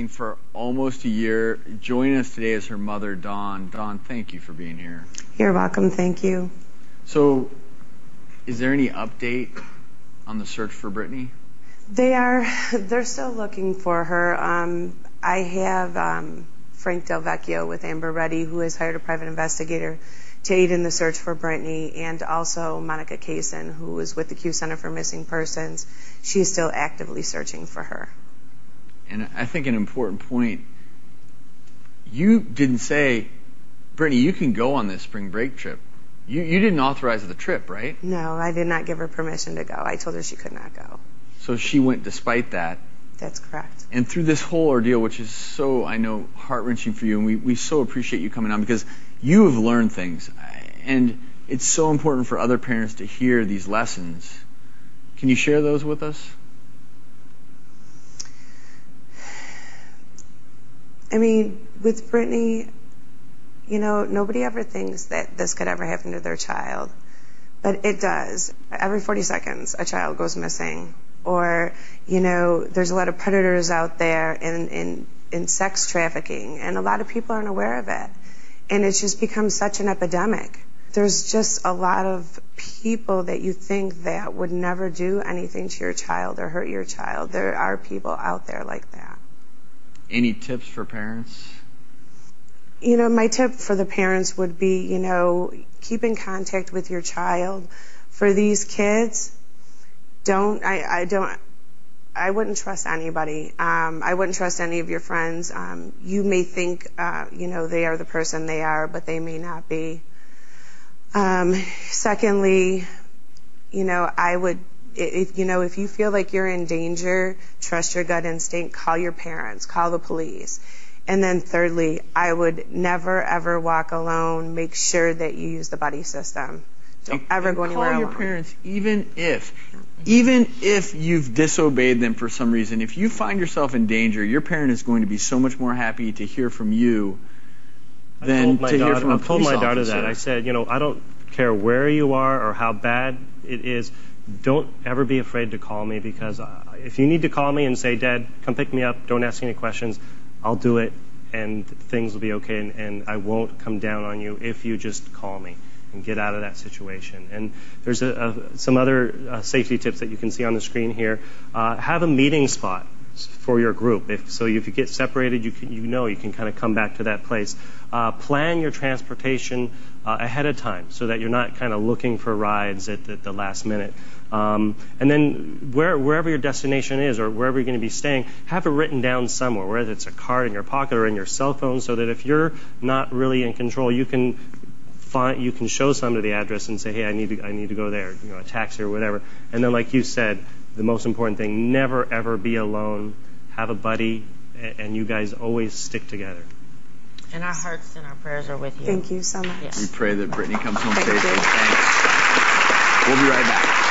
For almost a year. Joining us today is her mother, Dawn. Dawn, thank you for being here. You're welcome. Thank you. So, is there any update on the search for Brittanee? They're still looking for her. I have Frank Del Vecchio with Amber Reddy, who has hired a private investigator to aid in the search for Brittanee, and also Monica Kaysen, who is with the Q Center for Missing Persons. She is still actively searching for her. And I think an important point, you didn't say, Brittanee, you can go on this spring break trip. You didn't authorize the trip, right? No, I did not give her permission to go. I told her she could not go. So she went despite that. That's correct. And through this whole ordeal, which is so, I know, heart-wrenching for you, and we so appreciate you coming on because you have learned things. And it's so important for other parents to hear these lessons. Can you share those with us? I mean, with Brittanee, you know, nobody ever thinks that this could ever happen to their child. But it does. Every 40 seconds, a child goes missing. Or, you know, there's a lot of predators out there in sex trafficking, and a lot of people aren't aware of it. And it's just become such an epidemic. There's just a lot of people that you think that would never do anything to your child or hurt your child. There are people out there like that. Any tips for parents? You know, my tip for the parents would be, you know, keep in contact with your child. For these kids, I wouldn't trust anybody. I wouldn't trust any of your friends. You may think, you know, they are the person they are, but they may not be. Secondly, you know, if you feel like you're in danger, trust your gut instinct, call your parents, call the police. And then thirdly, I would never, ever walk alone. Make sure that you use the buddy system. Don't ever go anywhere alone. Call your parents, even if you've disobeyed them for some reason. If you find yourself in danger, your parent is going to be so much more happy to hear from you than to hear from a police officer. I've told my daughter that. I said, you know, I don't care where you are or how bad it is. Don't ever be afraid to call me, because if you need to call me and say, Dad, come pick me up, don't ask any questions, I'll do it, and things will be okay, and I won't come down on you if you just call me and get out of that situation. And there's some other safety tips that you can see on the screen here. Have a meeting spot for your group. If you get separated, you can kind of come back to that place. Plan your transportation ahead of time so that you're not kind of looking for rides at the last minute. And then wherever your destination is or wherever you're going to be staying, have it written down somewhere, whether it's a card in your pocket or in your cell phone, so that if you're not really in control, you can show somebody the address and say, hey, I need to go there, you know, a taxi or whatever. And then, like you said, the most important thing, never ever be alone. Have a buddy, and you guys always stick together. And our hearts and our prayers are with you. Thank you so much. Yeah. We pray that Brittanee comes home Thank safely. you. Thanks. We'll be right back.